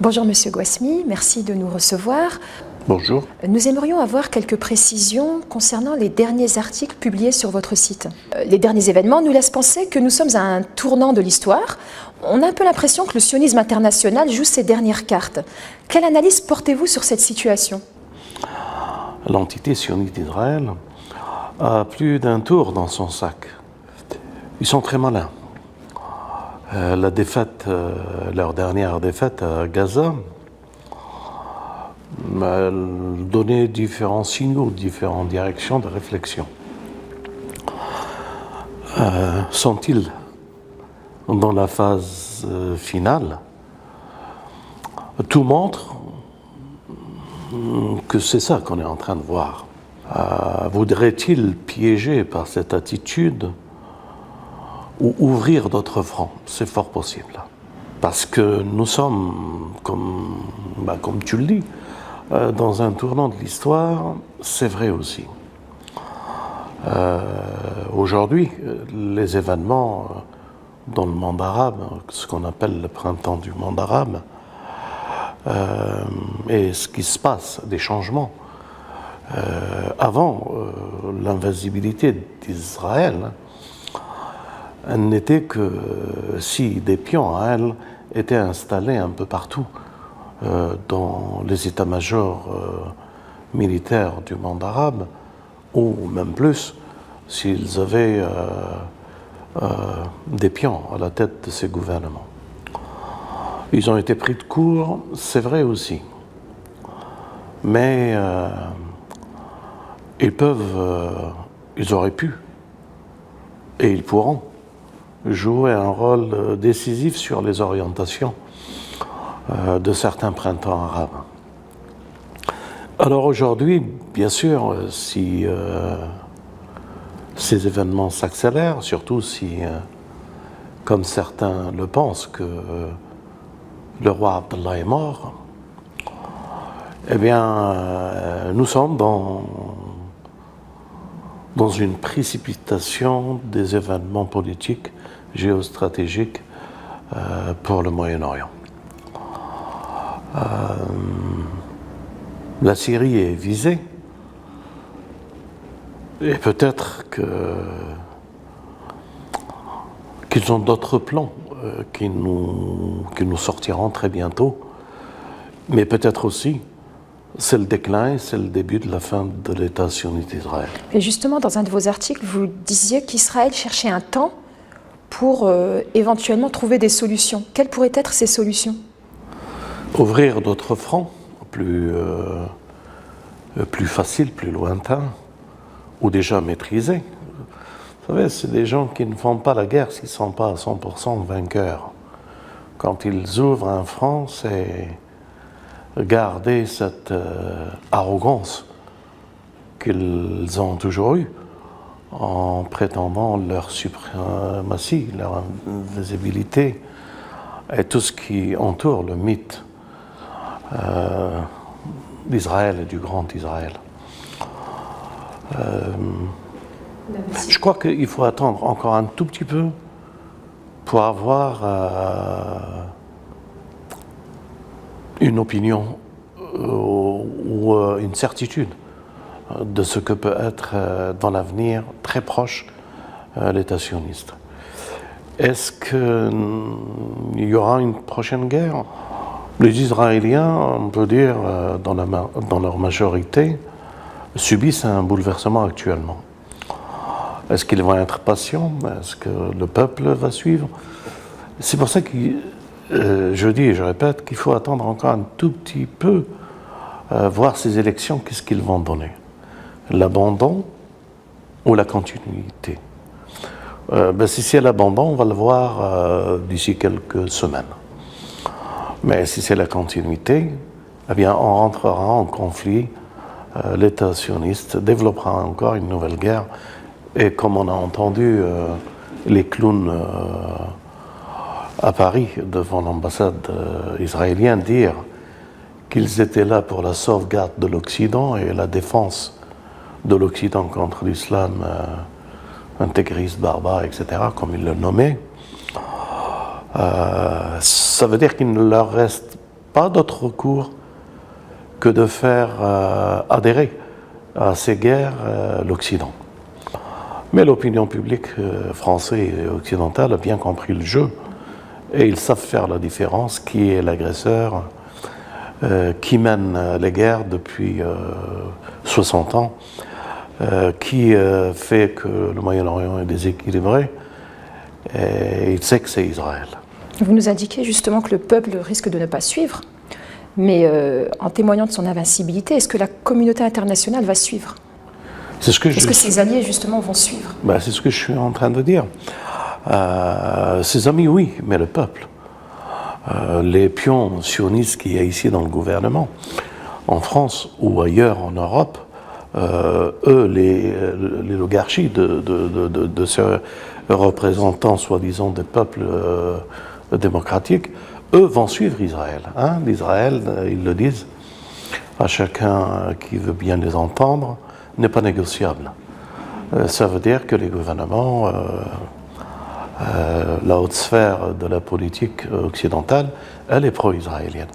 Bonjour Monsieur Gouasmi, merci de nous recevoir. Bonjour. Nous aimerions avoir quelques précisions concernant les derniers articles publiés sur votre site. Les derniers événements nous laissent penser que nous sommes à un tournant de l'histoire. On a un peu l'impression que le sionisme international joue ses dernières cartes. Quelle analyse portez-vous sur cette situation ? L'entité sioniste d'Israël a plus d'un tour dans son sac. Ils sont très malins. La défaite, leur dernière défaite à Gaza, donnait différents signaux, différentes directions de réflexion. Sont-ils dans la phase finale? Tout montre que c'est ça qu'on est en train de voir. Voudrait-il piéger par cette attitude ou ouvrir d'autres fronts? C'est fort possible. Parce que nous sommes, comme tu le dis, dans un tournant de l'histoire, c'est vrai aussi. Aujourd'hui, les événements dans le monde arabe, ce qu'on appelle le printemps du monde arabe, et ce qui se passe, des changements. Avant l'invisibilité d'Israël, elle n'était que si des pions à elle étaient installés un peu partout dans les états-majors militaires du monde arabe, ou même plus, s'ils avaient des pions à la tête de ces gouvernements. Ils ont été pris de court, c'est vrai aussi. Mais ils auraient pu, et ils pourront, jouer un rôle décisif sur les orientations de certains printemps arabes. Alors aujourd'hui, bien sûr, si ces événements s'accélèrent, surtout si, comme certains le pensent, que le roi Abdallah est mort, eh bien, nous sommes dans une précipitation des événements politiques, géostratégiques pour le Moyen-Orient. La Syrie est visée, et peut-être qu'ils ont d'autres plans qui nous sortiront très bientôt, mais peut-être aussi c'est le déclin, c'est le début de la fin de l'État sioniste d'Israël. Et justement, dans un de vos articles, vous disiez qu'Israël cherchait un temps pour éventuellement trouver des solutions. Quelles pourraient être ces solutions ? Ouvrir d'autres fronts plus faciles, plus lointains, ou déjà maîtrisés. Vous savez, c'est des gens qui ne font pas la guerre s'ils ne sont pas à 100% vainqueurs. Quand ils ouvrent un front, c'est garder cette arrogance qu'ils ont toujours eue en prétendant leur suprématie, leur invisibilité et tout ce qui entoure le mythe d'Israël et du grand Israël. Je crois qu'il faut attendre encore un tout petit peu pour avoir une opinion ou une certitude de ce que peut être dans l'avenir très proche l'État sioniste. Est-ce qu'il y aura une prochaine guerre? Les Israéliens, on peut dire, dans leur majorité, subissent un bouleversement actuellement. Est-ce qu'ils vont être patients? Est-ce que le peuple va suivre? C'est pour ça que je dis et je répète qu'il faut attendre encore un tout petit peu, voir ces élections, qu'est-ce qu'ils vont donner. L'abandon ou la continuité? Si c'est l'abandon, on va le voir d'ici quelques semaines. Mais si c'est la continuité, eh bien, on rentrera en conflit. L'État sioniste développera encore une nouvelle guerre. Et comme on a entendu les clowns à Paris, devant l'ambassade israélienne, dire qu'ils étaient là pour la sauvegarde de l'Occident et la défense de l'Occident contre l'islam intégriste, barbare, etc., comme ils le nommaient, ça veut dire qu'il ne leur reste pas d'autre recours que de faire adhérer à ces guerres l'Occident. Mais l'opinion publique française et occidentale a bien compris le jeu et ils savent faire la différence, qui est l'agresseur, qui mène les guerres depuis 60 ans, qui fait que le Moyen-Orient est déséquilibré, et il sait que c'est Israël. Vous nous indiquez justement que le peuple risque de ne pas suivre, mais en témoignant de son invincibilité, est-ce que la communauté internationale va suivre? Est-ce que ses alliés justement vont suivre? C'est ce que je suis en train de dire. Ses amis, oui, mais le peuple. Les pions sionistes qu'il y a ici dans le gouvernement, en France ou ailleurs en Europe, eux, l'oligarchie de ces représentants soi-disant des peuples démocratiques, eux vont suivre Israël. L'Israël, ils le disent, à chacun qui veut bien les entendre, n'est pas négociable. Ça veut dire que les gouvernements, la haute sphère de la politique occidentale, elle est pro-israélienne.